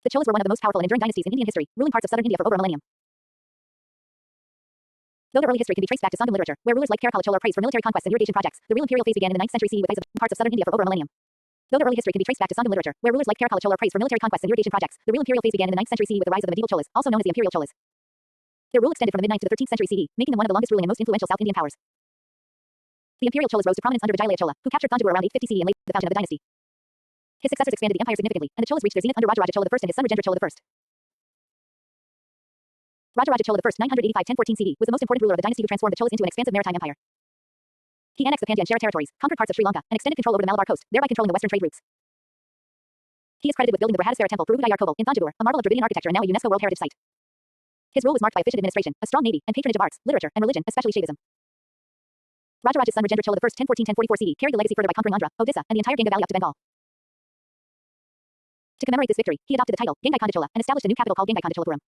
The Cholas were one of the most powerful and enduring dynasties in Indian history, ruling parts of southern India for over a millennium. Though their early history can be traced back to Sangam literature, where rulers like Karakala Chola are praised for military conquests and irrigation projects, the real imperial phase began in the 9th century CE with parts of southern India for over a millennium. Though their early history can be traced back to Sangam literature, where rulers like Karakala Chola are praised for military conquests and irrigation projects, the real imperial phase began in the 9th century CE with the rise of the medieval Cholas, also known as the imperial Cholas. Their rule extended from the mid-9th to the 13th century CE, making them one of the longest ruling and most influential South Indian powers. The imperial Cholas rose to prominence under Vijayalaya Chola, who captured Thanjavur around 850 CE and laid the foundation of the dynasty. His successors expanded the empire significantly, and the Cholas reached their zenith under Rajaraja Chola I and his son Rajendra Chola I. Rajaraja Chola I 985-1014 CE was the most important ruler of the dynasty who transformed the Cholas into an expansive maritime empire. He annexed the Pandya and Chera territories, conquered parts of Sri Lanka, and extended control over the Malabar coast, thereby controlling the western trade routes. He is credited with building the Brihadisvara Temple Puruvudayar Koval in Thanjavur, a marvel of Dravidian architecture and now a UNESCO World Heritage Site. His rule was marked by efficient administration, a strong navy, and patronage of arts, literature, and religion, especially Shaivism. Rajaraja's son Rajendra Chola I 1014-1044 CE carried the legacy further by conquering Andhra, Odisha, and the entire Ganga Valley up to Bengal. To commemorate this victory, he adopted the title Gangaikonda Chola and established a new capital called Gangaikonda Cholapuram.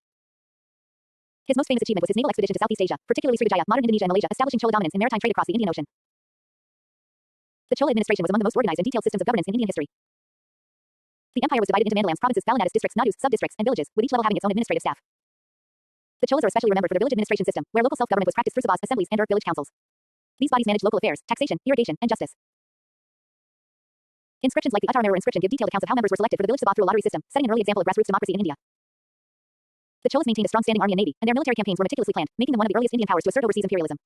His most famous achievement was his naval expedition to Southeast Asia, particularly Srivijaya, modern Indonesia and Malaysia, establishing Chola dominance in maritime trade across the Indian Ocean. The Chola administration was among the most organized and detailed systems of governance in Indian history. The empire was divided into mandalands, provinces, Balanadas districts, nadus, sub-districts, and villages, with each level having its own administrative staff. The Cholas are especially remembered for the village administration system, where local self-government was practiced through sabhas, assemblies, and village councils. These bodies managed local affairs, taxation, irrigation, and justice. Inscriptions like the Uttaramara inscription give detailed accounts of how members were selected for the village sabha through a lottery system, setting an early example of grassroots democracy in India. The Cholas maintained a strong standing army and navy, and their military campaigns were meticulously planned, making them one of the earliest Indian powers to assert overseas imperialism.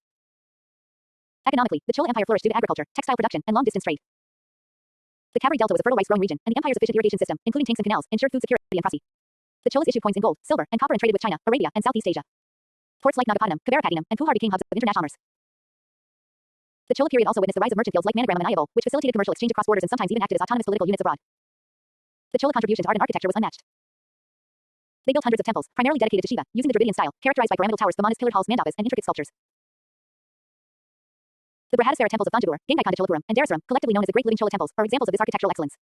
Economically, the Chola Empire flourished due to agriculture, textile production, and long-distance trade. The Kaveri Delta was a fertile rice-growing region, and the empire's efficient irrigation system, including tanks and canals, ensured food security and prosperity. The Cholas issued coins in gold, silver, and copper and traded with China, Arabia, and Southeast Asia. Ports like Nagapattinam, Kavarapattinam, and Puhar became hubs of international commerce. The Chola period also witnessed the rise of merchant guilds like Manigramam and Ayavol, which facilitated commercial exchange across borders and sometimes even acted as autonomous political units abroad. The Chola contribution to art and architecture was unmatched. They built hundreds of temples, primarily dedicated to Shiva, using the Dravidian style, characterized by pyramidal towers, vimanas, pillared halls, mandapas, and intricate sculptures. The Brihadisvara temples of Thanjavur, Gangaikonda Cholapuram, and Darasuram, collectively known as the Great Living Chola temples, are examples of this architectural excellence.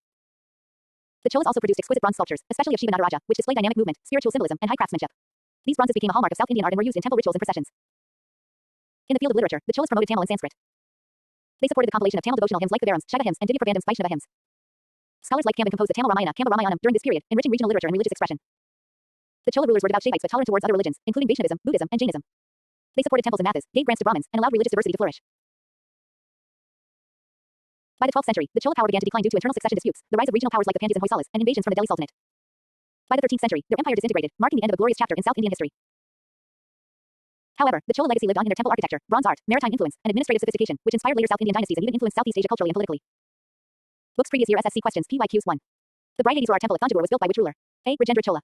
The Cholas also produced exquisite bronze sculptures, especially of Shiva Nataraja, which display dynamic movement, spiritual symbolism, and high craftsmanship. These bronzes became a hallmark of South Indian art and were used in temple rituals and processions. In the field of literature, the Cholas promoted Tamil and Sanskrit. They supported the compilation of Tamil devotional hymns like the Varams, Shaiva hymns, and Divya Prabandhams, Vaishnava hymns. Scholars like Kamban composed the Tamil Ramayana, Kamba Ramayanam, during this period, enriching regional literature and religious expression. The Chola rulers were devout Shaivites but tolerant towards other religions, including Vaishnavism, Buddhism, and Jainism. They supported temples and mathas, gave grants to Brahmins, and allowed religious diversity to flourish. By the 12th century, the Chola power began to decline due to internal succession disputes, the rise of regional powers like the Pandyas and Hoysalas, and invasions from the Delhi Sultanate. By the 13th century, their empire disintegrated, marking the end of a glorious chapter in South Indian history. However, the Chola legacy lived on in their temple architecture, bronze art, maritime influence, and administrative sophistication, which inspired later South Indian dynasties and even influenced Southeast Asia culturally and politically. Books previous year SSC questions PYQs 1. The Brihadiswara temple at Thanjavur was built by which ruler? A. Rajendra Chola.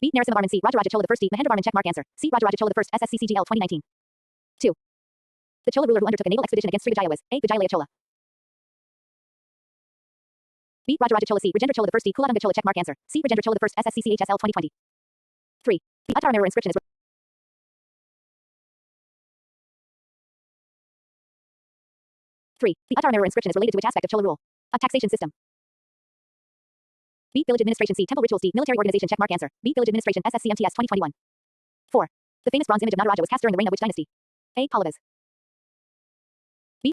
B. Narasimhavarman C. Rajaraja Chola I D. Mahendravarman checkmark answer. C. Rajaraja Chola I SSCCGL 2019. 2. The Chola ruler who undertook a naval expedition against Srivijaya was A. Vijayalaya Chola. B. Rajaraja Chola C. Rajendra Chola I D. Kuladanga Chola checkmark answer. C. Rajendra Chola I SSCCHSL 2020. 3. The Uttaramara inscription is 3. The Uttaramara inscription is related to which aspect of Chola rule? A taxation system. B. Village administration C. Temple rituals D. Military organization checkmark answer. B. Village administration SSCMTS 2021. 4. The famous bronze image of Nataraja was cast during the reign of which dynasty? A. Pallavas. B.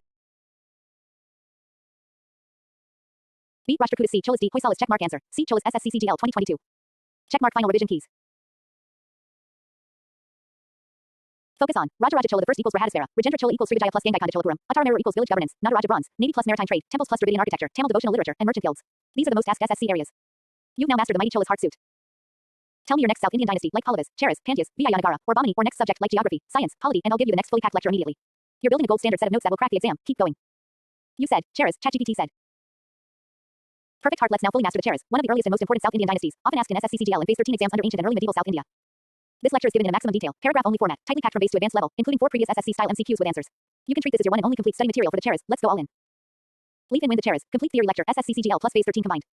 B. Rashtrakutas C. Cholas D. Hoysalas checkmark answer. C. Cholas SSCCGL 2022. Checkmark final revision keys. Focus on. Rajaraja Chola I equals Brihadisvara. Rajendra Chola equals Srivijaya plus Gangaikonda Cholapuram. Uttaramara equals village governance. Nataraja bronze. Navy plus maritime trade. Temples plus Dravidian architecture. Tamil devotional literature and merchant guilds. These are the most asked SSC areas. You've now mastered the mighty Chola's heart suit. Tell me your next South Indian dynasty, like Pallavas, Cheras, Pandyas, Vijayanagara, or Bahmani, or next subject like geography, science, polity, and I'll give you the next fully packed lecture immediately. You're building a gold standard set of notes that will crack the exam. Keep going. You said, Cheras, ChatGPT said. Perfect heart. Let's now fully master the Cheras, one of the earliest and most important South Indian dynasties, often asked in SSCCGL and Phase 13 exams under ancient and early medieval South India. This lecture is given in a maximum detail, paragraph-only format, tightly packed from base to advanced level, including 4 previous SSC-style MCQs with answers. You can treat this as your one and only complete study material for the Cheras. Let's go all in. Leap and win the Cheras. Complete theory lecture SSCCGL plus Phase 13 combined.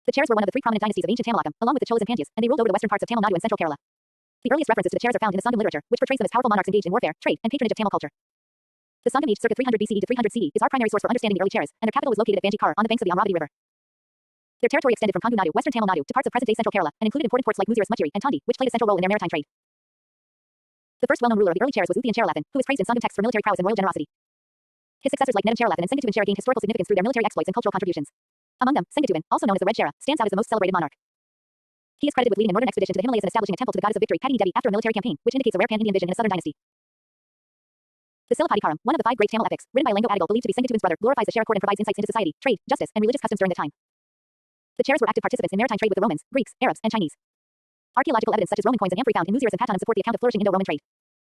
The Cheras were one of the 3 prominent dynasties of ancient Tamilakam, along with the Cholas and Pandyas, and they ruled over the western parts of Tamil Nadu and central Kerala. The earliest references to the Cheras are found in the Sangam literature, which portrays them as powerful monarchs engaged in warfare, trade, and patronage of Tamil culture. The Sangam age circa 300 BCE to 300 CE is our primary source for understanding the early Cheras, and their capital was located at Banjikar on the banks of the Amravati River. Their territory extended from Kongu Nadu, western Tamil Nadu, to parts of present-day central Kerala, and included important ports like Muziris, Muchiri, and Tondi, which played a central role in their maritime trade. The first well-known ruler of the early Cheras was Uthyan Cheralathan, who is praised in Sangam texts for military prowess and royal generosity. His successors like Nedam Cheralathan and Singatu and Chera gained historical significance through their military exploits and cultural contributions. Among them, Sengattuvan, also known as the Red Shera, stands out as the most celebrated monarch. He is credited with leading a northern expedition to the Himalayas and establishing a temple to the goddess of victory, Pagini Devi, after a military campaign, which indicates a rare pan-Indian vision in a southern dynasty. The Silappatikaram, one of the 5 great Tamil epics, written by Lango Adigal, believed to be Sengattuvan's brother, glorifies the Shera court and provides insights into society, trade, justice, and religious customs during the time. The Cheras were active participants in maritime trade with the Romans, Greeks, Arabs, and Chinese. Archaeological evidence such as Roman coins and amphorae found in Muziris and Patanim support the account of flourishing Indo-Roman trade.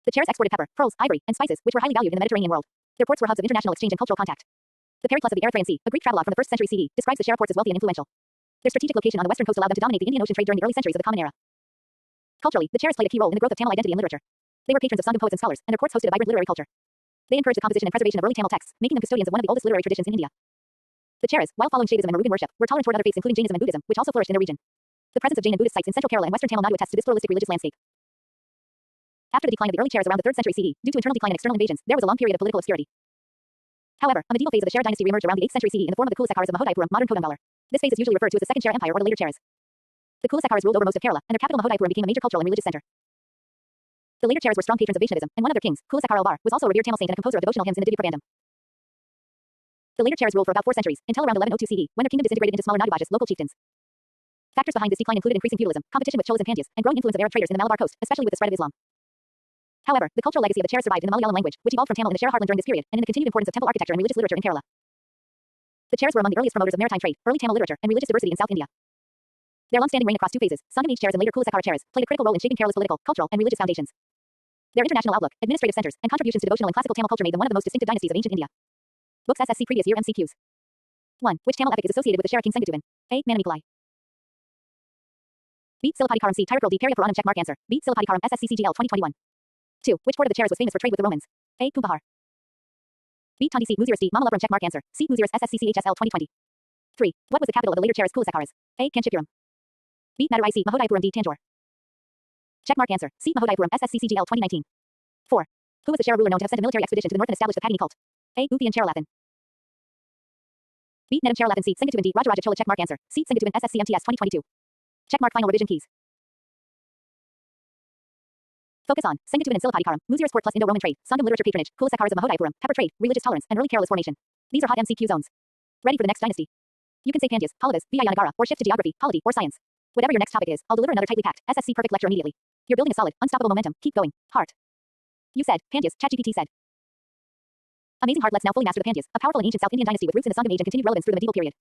The Cheras exported pepper, pearls, ivory, and spices, which were highly valued in the Mediterranean world. Their ports were hubs of international exchange and cultural contact. The Pericles of the Erythraean Sea, a Greek travelogue from the 1st century CE, describes the Shera ports as wealthy and influential. Their strategic location on the western coast allowed them to dominate the Indian Ocean trade during the early centuries of the Common Era. Culturally, the Cheras played a key role in the growth of Tamil identity and literature. They were patrons of Sangam poets and scholars, and their courts hosted a vibrant literary culture. They encouraged the composition and preservation of early Tamil texts, making them custodians of one of the oldest literary traditions in India. The Cheras, while following Shaivism and Murugan worship, were tolerant toward other faiths including Jainism and Buddhism, which also flourished in their region. The presence of Jain and Buddhist sites in central Kerala and western Tamil Nadu attests to this pluralistic religious landscape. After the decline of the early Cheras around the 3rd century CE, due to internal decline and external invasions, there was a long period of political obscurity. However, a medieval phase of the Shera dynasty reemerged around the 8th century CE in the form of the Kulasakaras of Mahodaipuram, modern Kodungallur. This phase is usually referred to as the Second Shera Empire or the later Cheras. The Kulasakaras ruled over most of Kerala, and their capital Mahodaipuram became a major cultural and religious center. The later Cheras were strong patrons of Vaishnavism, and one of their kings, Kulasakara Alvar, was also a revered Tamil saint and a composer of devotional hymns in the Divya Prabandham. The later Cheras ruled for about 4 centuries, until around 1102 CE, when their kingdom disintegrated into smaller Naduvajas, local chieftains. Factors behind this decline included increasing feudalism, competition with Cholas and Pandyas, and growing influence of Arab traders in the Malabar coast, especially with the spread of Islam. However, the cultural legacy of the Cheras survived in the Malayalam language, which evolved from Tamil in the Shera heartland during this period, and in the continued importance of temple architecture and religious literature in Kerala. The Cheras were among the earliest promoters of maritime trade, early Tamil literature, and religious diversity in South India. Their long-standing reign across 2 phases, Sangam Age Cheras and later Kulasakara Cheras, played a critical role in shaping Kerala's political, cultural, and religious foundations. Their international outlook, administrative centers, and contributions to devotional and classical Tamil culture made them one of the most distinctive dynasties of ancient India. Books SSC Previous Year MCQs. 1. Which Tamil epic is associated with the Shera king Sengattuvan? A. Manamikkalai. B. Silappatikaram C. Tirukkural D. Periya Puranam checkmark answer. B. Silappatikaram SSCCGL 2021. 2. Which port of the Cheras was famous for trade with the Romans? A. Kumbahar. B. Tondi C. Muziris D. Mamallapuram checkmark answer. C. Muziris SSCCHSL 2020. 3. What was the capital of the later Cheras Kulasakaras? A. Kanchipuram. B. Madurai C. Mahodaipuram D. Tanjore. Checkmark answer. C. Mahodaipuram SSCCGL 2019. 4. Who was the Shera ruler known to have sent a military expedition to the north and established the Pagani cult? A. Uthi and Cheralathan. B. Nedam Cheralathan C. Sengattuvan D. Rajaraja Chola checkmark answer. C. Sengattuvan SSCMTS 2022. Checkmark final revision keys. Focus on Sengattuvan and Silappatikaram, Muziris port plus Indo-Roman trade, Sangam literature patronage, Kulasakaras of Mahodaipuram, pepper trade, religious tolerance, and early Kerala's formation. These are hot MCQ zones. Ready for the next dynasty? You can say Pandyas, Pallavas, Vijayanagara, or shift to geography, polity, or science. Whatever your next topic is, I'll deliver another tightly packed SSC perfect lecture immediately. You're building a solid, unstoppable momentum. Keep going. Heart. You said, Pandyas, ChatGPT said. Amazing heart. Let's now fully master the Pandyas, a powerful and ancient South Indian dynasty with roots in the Sangam age and continued relevance through the medieval period.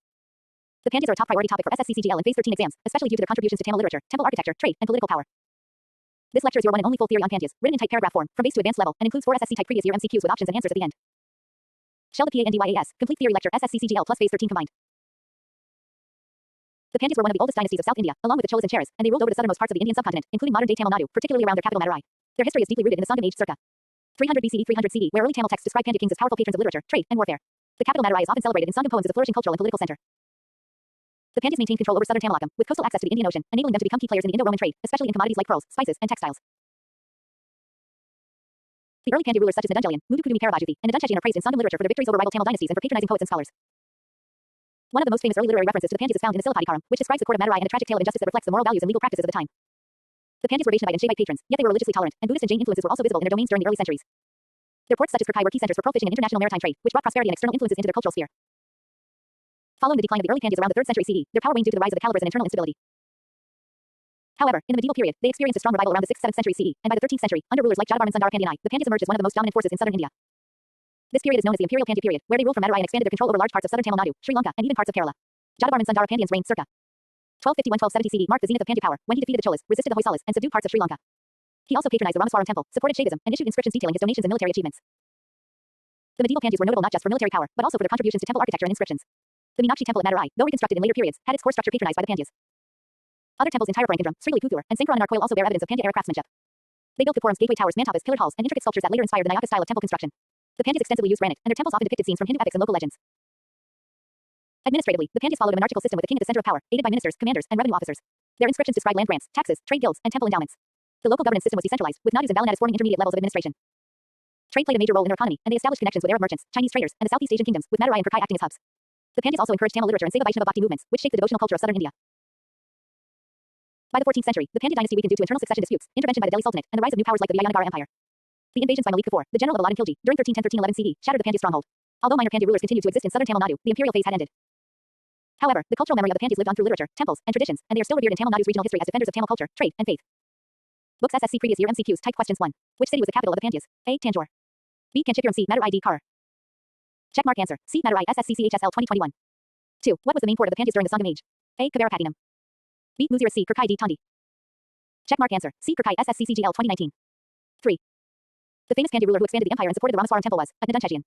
The Pandyas are a top priority topic for SSCCGL and Phase 13 exams, especially due to their contributions to Tamil literature, temple architecture, trade, and political power. This lecture is your one and only full theory on Pandyas, written in type paragraph form, from base to advanced level, and includes 4 SSC type previous year MCQs with options and answers at the end. Shell the PANDYAS, complete theory lecture SSCCGL plus Phase 13 combined. The Pandyas were one of the oldest dynasties of South India, along with the Cholas and Cheras, and they ruled over the southernmost parts of the Indian subcontinent, including modern-day Tamil Nadu, particularly around their capital Madurai. Their history is deeply rooted in the Sangam age circa 300 BCE 300 CE, where early Tamil texts describe Pandya kings as powerful patrons of literature, trade, and warfare. The capital Madurai is often celebrated in Sangam poems as a flourishing cultural and political center. The Pandyas maintained control over southern Tamilakam, with coastal access to the Indian Ocean, enabling them to become key players in the Indo-Roman trade, especially in commodities like pearls, spices, and textiles. The early Pandya rulers such as Nedunjelian, Mudukudumi Karavajuthi, and Nedunchechian are praised in Sangam literature for their victories over rival Tamil dynasties and for patronizing poets and scholars. One of the most famous early literary references to the Pandyas is found in the Silappatikaram, which describes the court of Madurai and a tragic tale of injustice that reflects the moral values and legal practices of the time. The Pandyas were Vaishnavite and Shaivite patrons, yet they were religiously tolerant, and Buddhist and Jain influences were also visible in their domains during the early centuries. Their ports such as Kirkai were key centers for pearl fishing and international maritime trade, which brought prosperity and external influences into their cultural sphere. Following the decline of the early Pandyas around the 3rd century CE, their power waned due to the rise of the Kalabars and internal instability. However, in the medieval period, they experienced a strong revival around the 6th-7th century CE, and by the 13th century, under rulers like Jadavarman Sundara Pandyanai, the Pandyas emerged as one of the most dominant forces in southern India. This period is known as the Imperial Pandya period, where they ruled from Madurai and expanded their control over large parts of southern Tamil Nadu, Sri Lanka, and even parts of Kerala. Jadavarman Sundara Pandyan's reign circa 1251-1270 CE marked the zenith of Pandya power, when he defeated the Cholas, resisted the Hoysalas, and subdued parts of Sri Lanka. He also patronized the Ramaswaram temple, supported Shaivism, and issued inscriptions detailing his donations and military achievements. The medieval Pandyas were notable not just for military power, but also for their contributions to temple architecture and inscriptions. The Meenakshi temple at Madurai, though reconstructed in later periods, had its core structure patronized by the Pandyas. Other temples in Tirupurangandram, Srivilliputtur, and Sankrananakoil also bear evidence of Pandya era craftsmanship. They built Gopurams, gateway towers, mantapas, pillared halls, and intricate sculptures that later inspired the Nayaka style of temple construction. The Pandyas extensively used granite, and their temples often depicted scenes from Hindu epics and local legends. Administratively, the Pandyas followed a monarchical system with the king at the center of power, aided by ministers, commanders, and revenue officers. Their inscriptions describe land grants, taxes, trade guilds, and temple endowments. The local governance system was decentralized, with nadus and balanatas forming intermediate levels of administration. Trade played a major role in their economy, and they established connections with Arab merchants, Chinese traders, and the Southeast Asian kingdoms, with Madurai and Kirkai acting as hubs. The Pandyas also encouraged Tamil literature and Saiva Vaishnava Bhakti movements, which shaped the devotional culture of southern India. By the 14th century, the Pandya dynasty weakened due to internal succession disputes, intervention by the Delhi Sultanate, and the rise of new powers like the Vijayanagara Empire. The invasions by Malik Kafur, the general of Alauddin Khilji, during 1310-1311 CE, shattered the Pandya stronghold. Although minor Pandya rulers continued to exist in southern Tamil Nadu, the imperial phase had ended. However, the cultural memory of the Pandyas lived on through literature, temples, and traditions, and they are still revered in Tamil Nadu's regional history as defenders of Tamil culture, trade, and faith. Books SSC previous year MCQs type questions 1. Which city was the capital of the Pandyas? A. Tanjore. B. Kanchipuram. C. Madurai. D. Kar. Checkmark answer. C. Madurai. SSCCHSL 2021. 2. What was the main port of the Pandyas during the Sangam age? A. Kavarapattinam. B. Muzira. C. Kirkai. D. Tandi. Checkmark answer. C. Kirkai. SSCCGL 2019. 3. The famous Pandya ruler who expanded the empire and supported the Ramaswaram temple was Nadunchechian.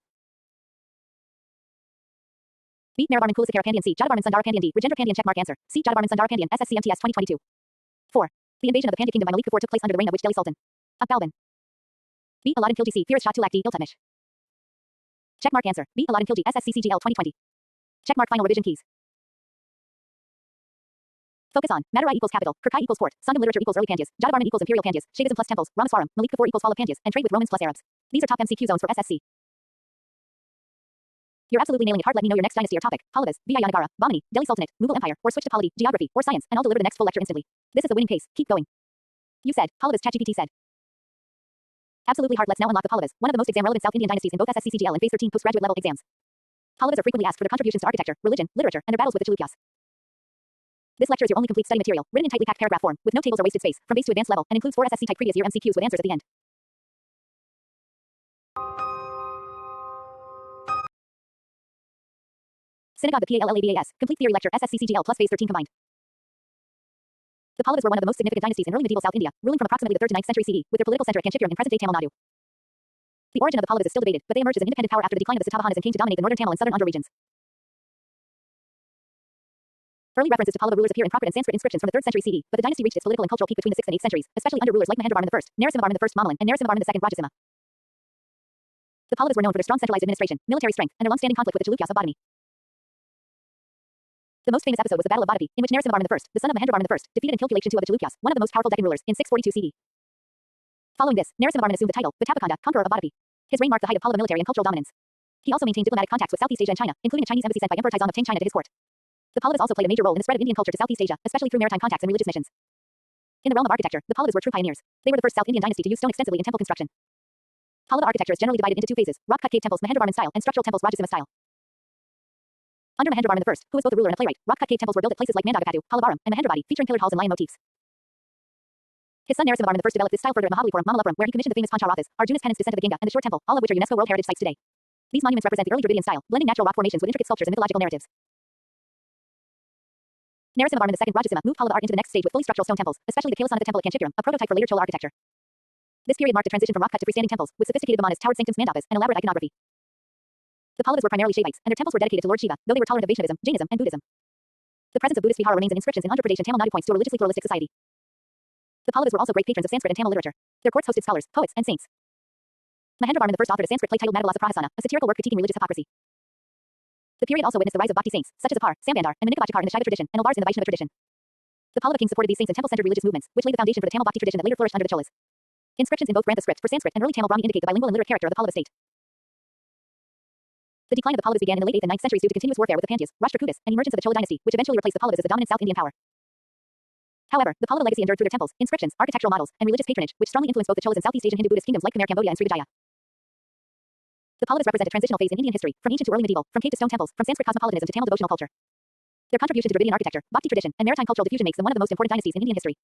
B. Maravarman Kulasakara Pandyan. C. Jadavarman Sundara Pandyan. D. Rajendra Pandyan. Checkmark answer. C. Jadavarman Sundara Pandyan. SSCMTS 2022. 4. The invasion of the Pandya kingdom by Malik IV took place under the reign of which Delhi Sultan? Balban. B. Aladdin Khilji. C. Firoz Shah Tulak. D. Iltutmish. Checkmark answer. B. Aladdin Khilji. SSCCGL 2020. Checkmark final revision keys. Focus on. Madurai equals capital. Kirkai equals port. Sangam literature equals early Pandyas. Jadavarman equals imperial Pandyas. Shaivism plus temples. Ramaswaram. Malik IV equals fall of Pandyas. And trade with Romans plus Arabs. These are top MCQ zones for SSC. You're absolutely nailing it hard. Let me know your next dynasty or topic. Pallavas, Vijayanagara, Bahmani, Delhi Sultanate, Mughal Empire, or switch to polity, geography, or science, and I'll deliver the next full lecture instantly. This is the winning case. Keep going. You said. Pallavas. ChatGPT said. Absolutely hard. Let's now unlock the Pallavas, one of the most exam-relevant South Indian dynasties in both SSCCGL and Phase 13 postgraduate level exams. Pallavas are frequently asked for their contributions to architecture, religion, literature, and their battles with the Chalukyas. This lecture is your only complete study material, written in tightly packed paragraph form, with no tables or wasted space, from base to advanced level, and includes 4 SSC type previous year MCQs with answers at the end. Synagogue. The PALLABAS. Complete theory lecture. SSCCGL plus Phase 13 combined. The Pallavas were one of the most significant dynasties in early medieval South India, ruling from approximately the 3rd to 9th century CE, with their political center at Kanchipuram in present-day Tamil Nadu. The origin of the Pallavas is still debated, but they emerged as an independent power after the decline of the Satavahanas and came to dominate the northern Tamil and southern Andhra regions. Early references to Pallava rulers appear in Prakrit and Sanskrit inscriptions from the 3rd century CE, but the dynasty reached its political and cultural peak between the 6th and 8th centuries, especially under rulers like Mahendravarman I, Narasimhavarman I Mamalan, and Narasimhavarman II Rajasimha. The Pallavas were known for their strong centralized administration, military strength, and their long-standing conflict with the Chalukyas of Badami. The most famous episode was the Battle of Badami, in which Narasimhavarman I, the son of Mahendravarman I, defeated and killed Kilation II of the Chalukyas, one of the most powerful Deccan rulers, in 642 CE. Following this, Narasimhavarman assumed the title, Vattapakanda, conqueror of Badami. His reign marked the height of Pallava military and cultural dominance. He also maintained diplomatic contacts with Southeast Asia and China, including a Chinese embassy sent by Emperor Taizong of Tang China to his court. The Pallavas also played a major role in the spread of Indian culture to Southeast Asia, especially through maritime contacts and religious missions. In the realm of architecture, the Pallavas were true pioneers. They were the first South Indian dynasty to use stone extensively in temple construction. Pallava architecture is generally divided into 2 phases: rock-cut cave temples Mahendravarman style and structural temples Rajasimha style. Under Mahendravarman I, who was both a ruler and a playwright, rock-cut cave temples were built at places like Mandagapattu, Pallavaram, and Mahendravadi, featuring pillared halls and lion motifs. His son Narasimhavarman I developed this style further at Mahabalipuram, Mamallapuram, where he commissioned the famous Pancharathas, Arjuna's penance descent of the Ganga, and the Shore Temple, all of which are UNESCO World Heritage Sites today. These monuments represent the early Dravidian style, blending natural rock formations with intricate sculptures and mythological narratives. Narasimhavarman II Rajasimha moved Pallava art into the next stage with fully structural stone temples, especially the Kailasanatha temple at Kanchipuram, a prototype for later Chola architecture. This period marked a transition from rock-cut to freestanding temples, with sophisticated vimanas, towered sanctums mandapas, and elaborate iconography. The Pallavas were primarily Shaivites, and their temples were dedicated to Lord Shiva, though they were tolerant of Vaishnavism, Jainism, and Buddhism. The presence of Buddhist vihara remains in inscriptions in Andhra Pradesh and Tamil Nadu points to a religiously pluralistic society. The Pallavas were also great patrons of Sanskrit and Tamil literature. Their courts hosted scholars, poets, and saints. Mahendravarman I authored a Sanskrit play titled Madhavilasa Prahasana, a satirical work critiquing religious hypocrisy. The period also witnessed the rise of Bhakti saints, such as Apar, Sambandar, and Manikavachakar in the Shaiva tradition, and Ulvars in the Vaishnava tradition. The Pallava kings supported these saints and temple-centered religious movements, which laid the foundation for the Tamil Bhakti tradition that later flourished under the Cholas. Inscriptions in both Grantha script for Sanskrit and early Tamil Brahmi indicate the bilingual and literate character of the Pallava state. The decline of the Pallavas began in the late 8th and 9th centuries due to continuous warfare with the Pandyas, Rashtrakutas, and emergence of the Chola dynasty, which eventually replaced the Pallavas as the dominant South Indian power. However, the Pallava legacy endured through their temples, inscriptions, architectural models, and religious patronage, which strongly influenced both the Cholas and Southeast Asian Hindu-Buddhist kingdoms like Khmer, Cambodia, and Srivijaya. The Pallavas represent a transitional phase in Indian history, from ancient to early medieval, from cave to stone temples, from Sanskrit cosmopolitanism to Tamil devotional culture. Their contribution to Dravidian architecture, Bhakti tradition, and maritime cultural diffusion makes them one of the most important dynasties in Indian history.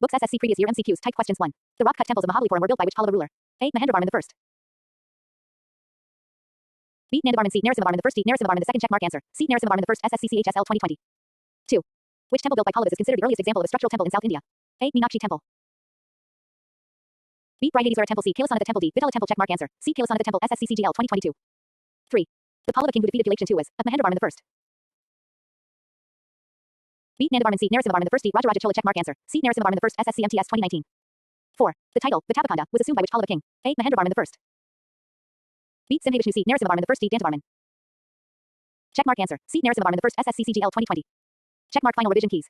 Books SSC previous year MCQs type questions 1. The rock-cut temples of Mahabalipuram were built by which Pallava ruler? A. Mahendravarman I. B. Nandavarman. C. Narasimhavarman I. D. Narasimhavarman II. Checkmark answer. C. Narasimhavarman I. SSCCHSL 2020. 2. Which temple built by Pallavas is considered the earliest example of a structural temple in South India? A. Meenakshi Temple. B. Brihadiswara Temple. C. Kailasanatha Temple. D. Vitala Temple. Checkmark answer. C. Kailasanatha Temple. SSCCGL 2022. 3. The Pallava king who defeated Kilation II was Mahendravarman I. B. Nandavarman. C. Narasimhavarman I. D. Rajaraja Chola. Checkmark answer. C. Narasimhavarman I. SSCMTS 2019. 4. The title, Vattapakanda, was assumed by which Pallava king? A. Mahendravarman I. B. Simhavishnu. C. Narasimhavarman I. D. Dandavarman. Checkmark answer. C. Narasimhavarman I. SSCCGL 2020. Checkmark final revision keys.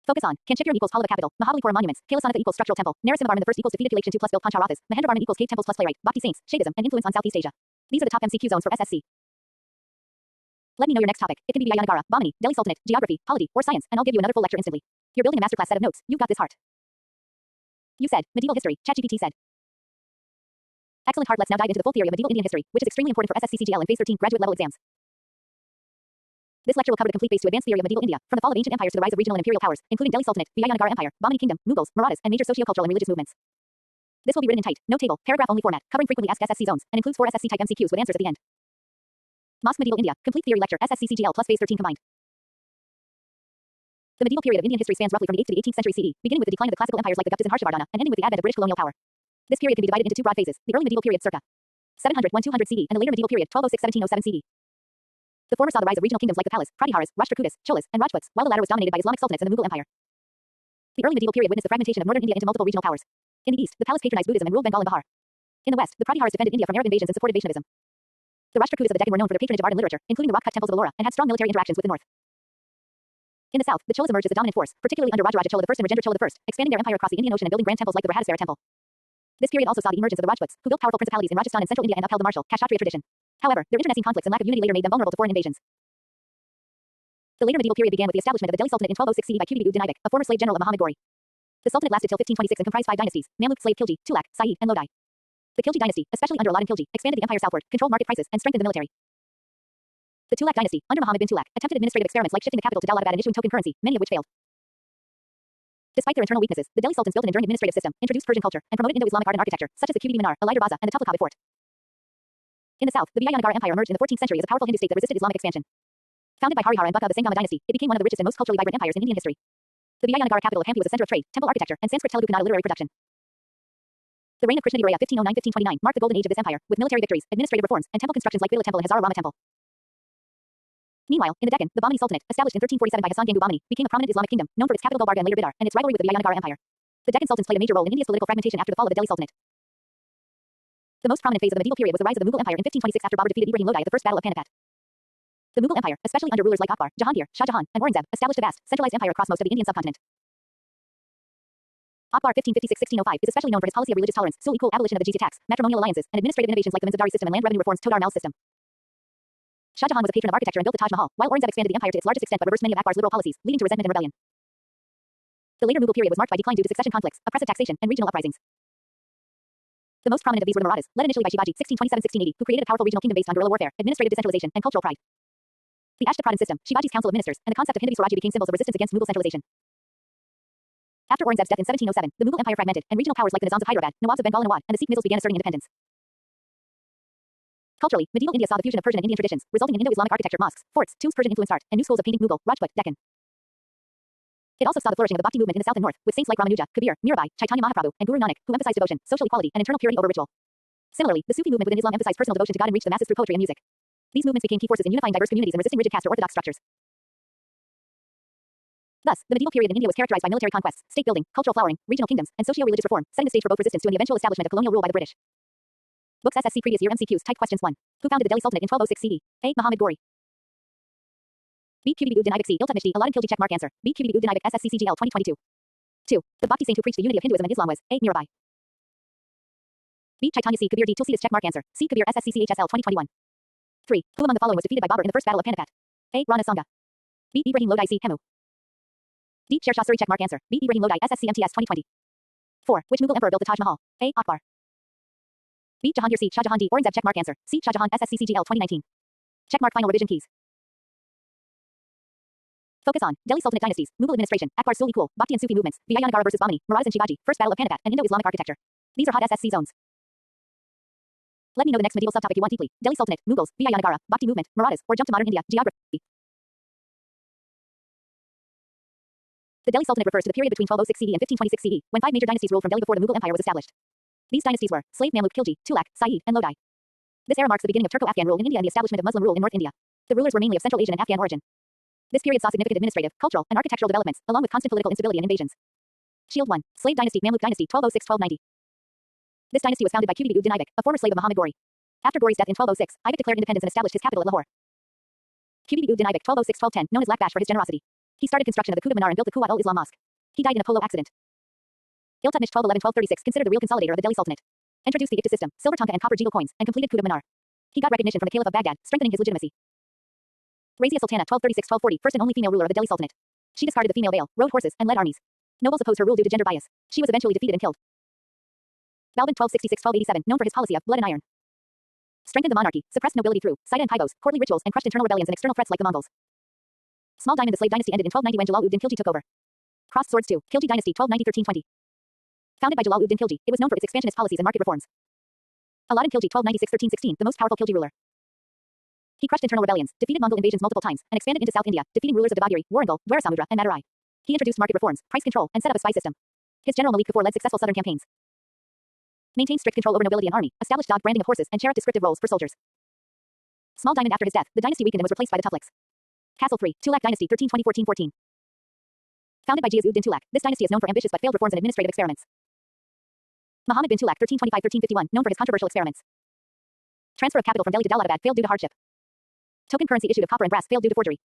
Focus on. Kanchipuram equals Pallava capital. Mahabalipuram monuments. Kailasanatha equals structural temple. Narasimhavarman I equals defeated Kilation II plus built Pancharathas. Mahendravarman equals cave temples plus playwright. Bhakti saints. Shaivism, and influence on Southeast Asia. These are the top MCQ zones for SSC. Let me know your next topic. It can be Vijayanagara, Bahmani, Delhi Sultanate, geography, polity, or science, and I'll give you another full lecture instantly. You're building a masterclass set of notes. You've got this heart. You said. Medieval history. ChatGPT said. Excellent, Hart. Let's now dive into the full theory of medieval Indian history, which is extremely important for SSCCGL and Phase 13 graduate level exams. This lecture will cover the complete base to advanced theory of medieval India, from the fall of ancient empires to the rise of regional and imperial powers, including Delhi Sultanate, Vijayanagara Empire, Bahmani Kingdom, Mughals, Marathas, and major socio-cultural and religious movements. This will be written in tight, no table, paragraph-only format, covering frequently asked SSC zones, and includes 4 SSC-type MCQs with answers at the end. Mosque Medieval India, complete theory lecture, SSCCGL plus Phase 13 combined. The medieval period of Indian history spans roughly from the 8th to the 18th century CE, beginning with the decline of the classical empires like the Guptas and Harshavardhana, and ending with the advent of British colonial power. This period can be divided into 2 broad phases: the early medieval period circa 700-1200 CE, and the later medieval period 1206-1707 CE. The former saw the rise of regional kingdoms like the Palas, Pratiharas, Rashtrakutas, Cholas, and Rajputs, while the latter was dominated by Islamic sultanates and the Mughal Empire. The early medieval period witnessed the fragmentation of northern India into multiple regional powers. In the east, the Palas patronized Buddhism and ruled Bengal and Bihar. In the west, the Pratiharas defended India from Arab invasions and supported Vaishnavism. The Rashtrakutas of the Deccan were known for their patronage of art and literature, including the rock-cut temples of Ellora, and had strong military interactions with the north. In the south, the Cholas emerged as a dominant force, particularly under Rajaraja Chola I and Rajendra Chola I, expanding their empire across the Indian Ocean and building grand temples like the Brihadisvara temple. This period also saw the emergence of the Rajputs, who built powerful principalities in Rajasthan and central India and upheld the martial, Kshatriya tradition. However, their internecine conflicts and lack of unity later made them vulnerable to foreign invasions. The later medieval period began with the establishment of the Delhi Sultanate in 1206 CE by Qutb-ud-Din Aibak, a former slave general of Muhammad Ghori. The Sultanate lasted till 1526 and comprised 5 dynasties: Mamluk, Slave Khilji, Tughlaq, Sayyid, and Lodi. The Khilji dynasty, especially under Alauddin Khilji, expanded the empire southward, controlled market prices, and strengthened the military. The Tughlaq dynasty, under Muhammad bin Tughlaq, attempted administrative experiments like shifting the capital to Daulabad and issuing token currency, many of which failed. Despite their internal weaknesses, the Delhi Sultans built an enduring administrative system, introduced Persian culture, and promoted Indo-Islamic art and architecture, such as the Qutb Minar, Alai Darwaza, and the Topkapı Fort. In the south, the Vijayanagara Empire emerged in the 14th century as a powerful Hindu state that resisted Islamic expansion. Founded by Harihara and Bukka of the Sangama dynasty, it became one of the richest and most culturally vibrant empires in Indian history. The Vijayanagara capital of Hampi was a center of trade, temple architecture, and Sanskrit Telugu Kannada literary production. The reign of Krishnadevaraya 1509-1529 marked the golden age of this empire, with military victories, administrative reforms, and temple constructions like Vidala Temple and Hazara Rama Temple. Meanwhile, in the Deccan, the Bahmani Sultanate, established in 1347 by Hassan Gangu Bahmani, became a prominent Islamic kingdom, known for its capital Gulbarga and later Bidar, and its rivalry with the Vijayanagara Empire. The Deccan sultans played a major role in India's political fragmentation after the fall of the Delhi Sultanate. The most prominent phase of the medieval period was the rise of the Mughal Empire in 1526 after Babur defeated Ibrahim Lodi at the First Battle of Panipat. The Mughal Empire, especially under rulers like Akbar, Jahangir, Shah Jahan, and Aurangzeb, established a vast, centralized empire across most of the Indian subcontinent. Akbar 1556-1605 is especially known for his policy of religious tolerance, abolition of the jizya tax, matrimonial alliances, and administrative innovations like the Mizadari system and land revenue reforms Todar Mahal system. Shah Jahan was a patron of architecture and built the Taj Mahal, while Aurangzeb expanded the empire to its largest extent but reversed many of Akbar's liberal policies, leading to resentment and rebellion. The later Mughal period was marked by decline due to succession conflicts, oppressive taxation, and regional uprisings. The most prominent of these were the Marathas, led initially by Shivaji 1627-1680, who created a powerful regional kingdom based on guerrilla warfare, administrative decentralization, and cultural pride. The Ashtapradhan system, Shivaji's council of ministers, and the concept of Hindu Swarajya became symbols of resistance against Mughal centralization. After Aurangzeb's death in 1707, the Mughal empire fragmented, and regional powers like the Nizams of Hyderabad, Nawabs of Bengal and Awadh, and the Sikh Mizils began asserting independence. Culturally, medieval India saw the fusion of Persian and Indian traditions, resulting in Indo-Islamic architecture, mosques, forts, tombs, Persian-influenced art, and new schools of painting Mughal, Rajput, Deccan. It also saw the flourishing of the Bhakti movement in the south and north, with saints like Ramanuja, Kabir, Mirabai, Chaitanya Mahaprabhu, and Guru Nanak, who emphasized devotion, social equality, and internal purity over ritual. Similarly, the Sufi movement within Islam emphasized personal devotion to God and reached the masses through poetry and music. These movements became key forces in unifying diverse communities and resisting rigid caste or orthodox structures. Thus, the medieval period in India was characterized by military conquests, state building, cultural flowering, regional kingdoms, and socio-religious reform, setting the stage for both resistance to and the eventual establishment of colonial rule by the British. Books SSC Previous Year MCQs Type Questions 1. Who founded the Delhi Sultanate in 1206 CE? A. Muhammad Ghori. B. Qutb-ud-Din Aibak. C. Iltutmish. D. Alauddin Khilji. Checkmark answer. B. Qutb-ud-Din Aibak. SSCCGL 2022. 2. The Bhakti saint who preached the unity of Hinduism and Islam was A. Mirabai. B. Chaitanya. C. Kabir. D. Tulsidas. Checkmark answer. C. Kabir. SSCCHSL 2021. 3. Who among the following was defeated by Babur in the First Battle of Panipat? A. Rana Sangha. B. Ibrahim Lodi. C. Hemu. D. Sher Shah Suri. Checkmark answer. B. Ibrahim Lodi. SSCMTS 2020. 4. Which Mughal emperor built the Taj Mahal? A. Akbar. B. Jahangir. C. Shah Jahan. D. Aurangzeb. Checkmark answer. C. Shah Jahan. SSCCGL 2019. Checkmark. Final revision keys. Focus on Delhi Sultanate dynasties, Mughal administration, Akbar's Suli Kul, Bhakti and Sufi movements, Vijayanagara versus Bahmani, Marathas and Shivaji, First Battle of Panipat, and Indo-Islamic architecture. These are hot SSC zones. Let me know the next medieval subtopic you want deeply. Delhi Sultanate, Mughals, Vijayanagara, Bhakti movement, Marathas, or jump to modern India, geography. The Delhi Sultanate refers to the period between 1206 CE and 1526 CE, when 5 major dynasties ruled from Delhi before the Mughal Empire was established. These dynasties were Slave Mamluk Khilji, Tughlaq, Sayyid, and Lodi. This era marks the beginning of Turco-Afghan rule in India and the establishment of Muslim rule in North India. The rulers were mainly of Central Asian and Afghan origin. This period saw significant administrative, cultural, and architectural developments, along with constant political instability and invasions. Shield 1. Slave Dynasty, Mamluk Dynasty, 1206-1290. This dynasty was founded by Qutb-ud-Din Aibak, a former slave of Muhammad Ghori. After Ghori's death in 1206, Aibak declared independence and established his capital at Lahore. Qutb-ud-Din Aibak, 1206-1210, known as Lakbash for his generosity. He started construction of the Qutb Minar and built the Quwwat-ul-Islam Mosque. He died in a polo accident. Iltutmish 1211-1236, considered the real consolidator of the Delhi Sultanate. Introduced the Ikta system, silver tanka and copper jewel coins, and completed Qutb Minar. He got recognition from the Caliph of Baghdad, strengthening his legitimacy. Razia Sultana 1236-1240, first and only female ruler of the Delhi Sultanate. She discarded the female veil, rode horses, and led armies. Nobles opposed her rule due to gender bias. She was eventually defeated and killed. Balban 1266-1287, known for his policy of blood and iron. Strengthened the monarchy, suppressed nobility through Sida and Pybos, courtly rituals, and crushed internal rebellions and external threats like the Mongols. Small Diamond, the slave dynasty ended in 1290 when Jalal-ud-Din Khilji took over. Crossed swords 2, Khilji dynasty 1290-1320. Founded by Jalal-ud-Din Khilji, it was known for its expansionist policies and market reforms. Alauddin Khilji 1296-1316, the most powerful Khilji ruler. He crushed internal rebellions, defeated Mongol invasions multiple times, and expanded into South India, defeating rulers of Devagiri, Warangal, Dwarasamudra, and Madurai. He introduced market reforms, price control, and set up a spy system. His general Malik Kafur led successful southern campaigns. Maintained strict control over nobility and army, established dog branding of horses, and charit descriptive roles for soldiers. Small Diamond after his death, the dynasty weakened and was replaced by the Tughluks. Castle 3, Tughlaq dynasty 1320-1414. Founded by Ghiyas-ud-Din Tughlaq, this dynasty is known for ambitious but failed reforms and administrative experiments. Muhammad bin Tughlaq 1325-1351, known for his controversial experiments. Transfer of capital from Delhi to Daulabad failed due to hardship. Token currency issued of copper and brass failed due to forgery.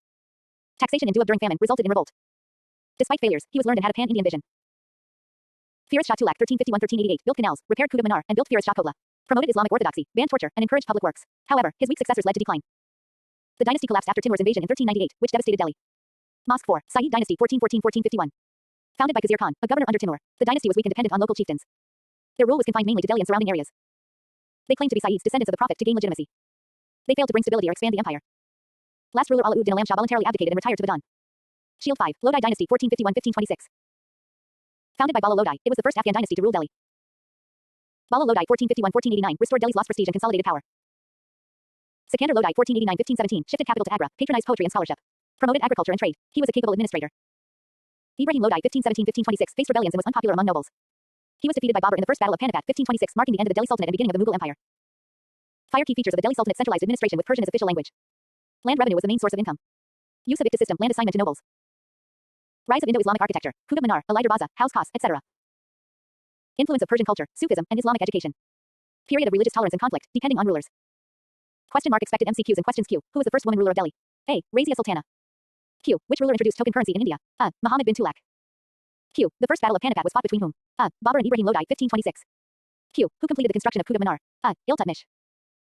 Taxation in Doab during famine resulted in revolt. Despite failures, he was learned and had a pan-Indian vision. Firoz Shah Tughlaq 1351-1388 built canals, repaired Qutub Minar, and built Firoz Shah Kobla. Promoted Islamic orthodoxy, banned torture, and encouraged public works. However, his weak successors led to decline. The dynasty collapsed after Timur's invasion in 1398, which devastated Delhi. Mosque 4, Sayyid dynasty 1414-1451. Founded by Khizr Khan, a governor under Timur, the dynasty was weak and dependent on local chieftains. Their rule was confined mainly to Delhi and surrounding areas. They claimed to be Sayyids, descendants of the Prophet, to gain legitimacy. They failed to bring stability or expand the empire. Last ruler Alauddin Alam Shah voluntarily abdicated and retired to Badon. Shield 5, Lodi dynasty 1451-1526. Founded by Bala Lodi, it was the first Afghan dynasty to rule Delhi. Bala Lodi 1451-1489 restored Delhi's lost prestige and consolidated power. Sikandar Lodi 1489-1517 shifted capital to Agra, patronized poetry and scholarship. Promoted agriculture and trade. He was a capable administrator. Ibrahim Lodi 1517-1526 faced rebellions and was unpopular among nobles. He was defeated by Babur in the First Battle of Panipat 1526, marking the end of the Delhi Sultanate and beginning of the Mughal Empire. Fire key features of the Delhi Sultanate: centralized administration with Persian as official language. Land revenue was the main source of income. Use of Ikta system, land assignment to nobles. Rise of Indo-Islamic architecture, Qutub Minar, Alai Darwaza, House Khas, etc. Influence of Persian culture, Sufism, and Islamic education. Period of religious tolerance and conflict, depending on rulers. Question mark expected MCQs and questions Q. Who was the first woman ruler of Delhi? A. Razia Sultana. Q. Which ruler introduced token currency in India? A. Muhammad bin Tughlaq. Q. The first battle of Panipat was fought between whom? A. Babur and Ibrahim Lodi 1526. Q. Who completed the construction of Qutub Minar? A. Iltutmish.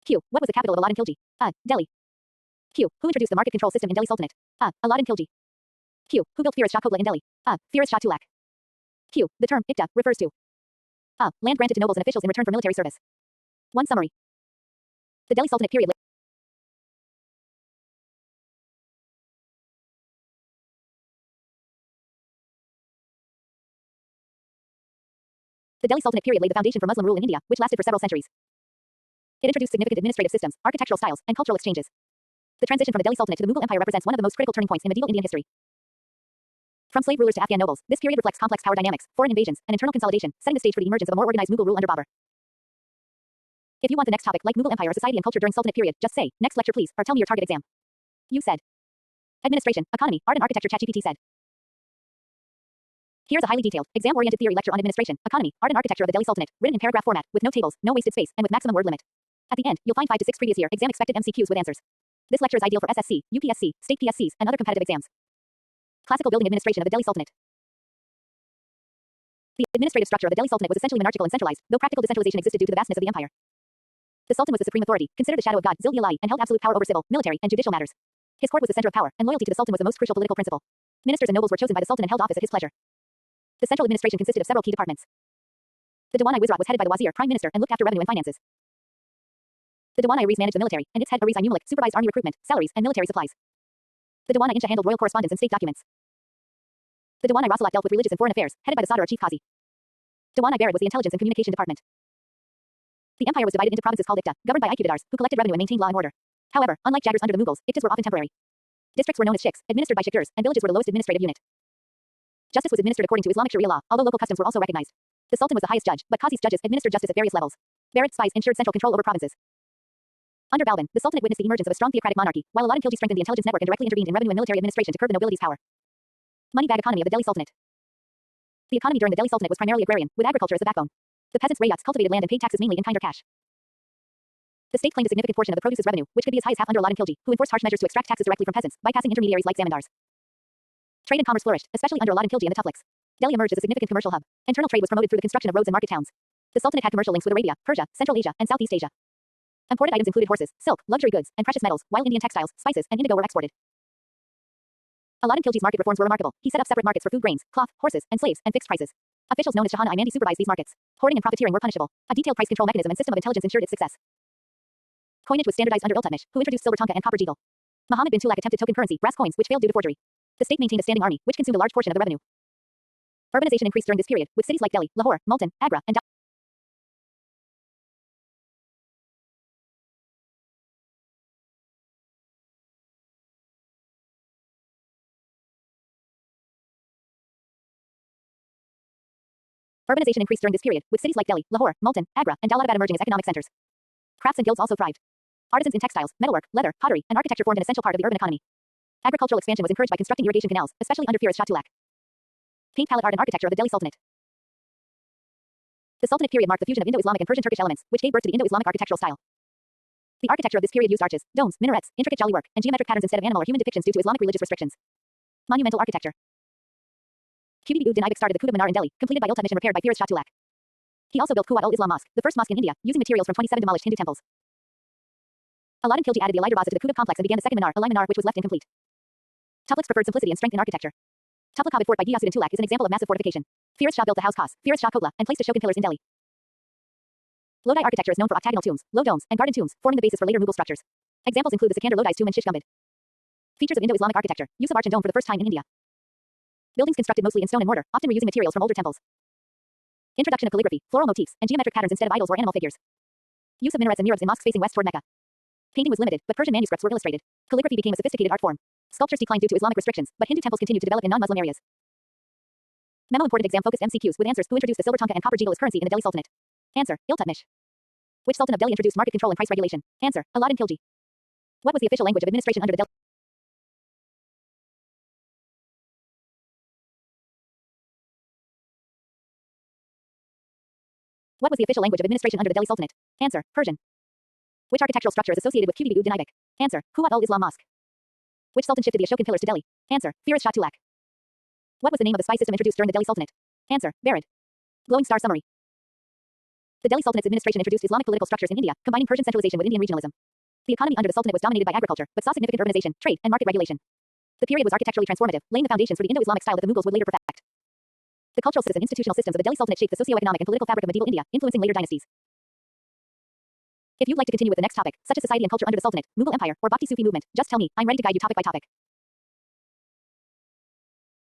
Q. What was the capital of Alauddin Khilji? A. Delhi. Q. Who introduced the market control system in Delhi Sultanate? A. Alauddin Khilji. Q. Who built Firoz Shah Kobla in Delhi? A. Firoz Shah Tughlaq. Q. The term Ikta refers to A. Land granted to nobles and officials in return for military service. 1 summary. The Delhi Sultanate period. The Delhi Sultanate period laid the foundation for Muslim rule in India, which lasted for several centuries. It introduced significant administrative systems, architectural styles, and cultural exchanges. The transition from the Delhi Sultanate to the Mughal Empire represents one of the most critical turning points in medieval Indian history. From slave rulers to Afghan nobles, this period reflects complex power dynamics, foreign invasions, and internal consolidation, setting the stage for the emergence of a more organized Mughal rule under Babur. If you want the next topic like Mughal Empire or society and culture during Sultanate period, just say, next lecture please, or tell me your target exam. You said. Administration, economy, art and architecture. ChatGPT said. Here's a highly detailed, exam-oriented theory lecture on administration, economy, art and architecture of the Delhi Sultanate, written in paragraph format, with no tables, no wasted space, and with maximum word limit. At the end, you'll find 5 to 6 previous year exam expected MCQs with answers. This lecture is ideal for SSC, UPSC, state PSCs, and other competitive exams. Classical building administration of the Delhi Sultanate. The administrative structure of the Delhi Sultanate was essentially monarchical and centralized, though practical decentralization existed due to the vastness of the empire. The Sultan was the supreme authority, considered the shadow of God, Zil-e-Ilahi, and held absolute power over civil, military, and judicial matters. His court was the center of power, and loyalty to the Sultan was the most crucial political principle. Ministers and nobles were chosen by the Sultan and held office at his pleasure. The central administration consisted of several key departments. The Diwan-i-Wizrat was headed by the Wazir, prime minister, and looked after revenue and finances. The Diwan-i-Riz managed the military, and its head Ariz-i-Mumlik supervised army recruitment, salaries, and military supplies. The Diwan-i-Insha handled royal correspondence and state documents. The Diwan-i-Rasalat dealt with religious and foreign affairs, headed by the Sadr or chief Qazi. Diwan-i-Barid was the intelligence and communication department. The empire was divided into provinces called Ikta, governed by Iqtidars, who collected revenue and maintained law and order. However, unlike Jagirs under the Mughals, Iktas were often temporary. Districts were known as shiks, administered by shikdars, and villages were the lowest administrative unit. Justice was administered according to Islamic Sharia law, although local customs were also recognized. The Sultan was the highest judge, but Qazi's judges administered justice at various levels. Barid spies ensured central control over provinces. Under Balban, the Sultanate witnessed the emergence of a strong theocratic monarchy, while Alauddin Khilji strengthened the intelligence network and directly intervened in revenue and military administration to curb the nobility's power. Money bag economy of the Delhi Sultanate. The economy during the Delhi Sultanate was primarily agrarian, with agriculture as the backbone. The peasants' rayats cultivated land and paid taxes mainly in kind or cash. The state claimed a significant portion of the produce's revenue, which could be as high as half under Alauddin Khilji, who enforced harsh measures to extract taxes directly from peasants, bypassing intermediaries like zamindars. Trade and commerce flourished, especially under Alauddin Khilji and the Tughluks. Delhi emerged as a significant commercial hub. Internal trade was promoted through the construction of roads and market towns. The Sultanate had commercial links with Arabia, Persia, Central Asia, and Southeast Asia. Imported items included horses, silk, luxury goods, and precious metals, while Indian textiles, spices, and indigo were exported. Alauddin Khilji's market reforms were remarkable. He set up separate markets for food, grains, cloth, horses, and slaves, and fixed prices. Officials known as Shahana Imandi supervised these markets. Hoarding and profiteering were punishable. A detailed price control mechanism and system of intelligence ensured its success. Coinage was standardized under Iltutmish, who introduced silver tanka and copper jegal. Muhammad bin Tulak attempted token currency, brass coins, which failed due to forgery. The state maintained a standing army, which consumed a large portion of the revenue. Urbanization increased during this period, with cities like Delhi, Lahore, Multan, Agra, and Urbanization increased during this period, with cities like Delhi, Lahore, Multan, Agra, and Daulatabad emerging as economic centers. Crafts and guilds also thrived. Artisans in textiles, metalwork, leather, pottery, and architecture formed an essential part of the urban economy. Agricultural expansion was encouraged by constructing irrigation canals, especially under Firoz Shah Tughlaq. Paint palette art and architecture of the Delhi Sultanate. The Sultanate period marked the fusion of Indo-Islamic and Persian Turkish elements, which gave birth to the Indo-Islamic architectural style. The architecture of this period used arches, domes, minarets, intricate jali work, and geometric patterns instead of animal or human depictions due to Islamic religious restrictions. Monumental architecture. Qutb-ud-Din Aibak started the Qutb Minar in Delhi, completed by Iltutmish and repaired by Firoz Shah Tughlaq. He also built Quwwat-ul-Islam Mosque, the first mosque in India, using materials from 27 demolished Hindu temples. Alauddin Khilji added the Alai Darwaza to the Qutb complex and began the second minar, Alai Minar, which was left incomplete. Tughlaq's preferred simplicity and strength in architecture. Tughlaq Fort by Ghiyasuddin Tughlaq is an example of massive fortification. Firoz Shah built the house Khas, Firoz Shah Kotla, and placed the Shogun pillars in Delhi. Lodi architecture is known for octagonal tombs, low domes, and garden tombs, forming the basis for later Mughal structures. Examples include the Sikandar Lodi's tomb and Shish Gumbad. Features of Indo-Islamic architecture: use of arch and dome for the first time in India. Buildings constructed mostly in stone and mortar, often reusing materials from older temples. Introduction of calligraphy, floral motifs, and geometric patterns instead of idols or animal figures. Use of minarets and mihrabs in mosques facing west toward Mecca. Painting was limited, but Persian manuscripts were illustrated. Calligraphy became a sophisticated art form. Sculptures declined due to Islamic restrictions, but Hindu temples continued to develop in non-Muslim areas. Memo important exam focused MCQs with answers. Who introduced the silver tanka and copper jegal as currency in the Delhi Sultanate? Answer: Iltutmish. Which Sultan of Delhi introduced market control and price regulation? Answer: Alauddin Khilji. What was the official language of administration under the Delhi? What was the official language of administration under the Delhi Sultanate? Answer: Persian. Which architectural structure is associated with Qutb-ud-Din Aibak? Answer: Quwwat-ul-Islam Mosque. Which sultan shifted the Ashokan pillars to Delhi? Answer: Firoz Shah Tughlaq. What was the name of the spy system introduced during the Delhi Sultanate? Answer: Barid. Glowing star summary. The Delhi Sultanate's administration introduced Islamic political structures in India, combining Persian centralization with Indian regionalism. The economy under the Sultanate was dominated by agriculture, but saw significant urbanization, trade, and market regulation. The period was architecturally transformative, laying the foundations for the Indo-Islamic style that the Mughals would later perfect. The cultural system and institutional systems of the Delhi Sultanate shaped the socio-economic and political fabric of medieval India, influencing later dynasties. If you'd like to continue with the next topic, such as society and culture under the Sultanate, Mughal Empire, or Bhakti Sufi movement, just tell me. I'm ready to guide you topic by topic.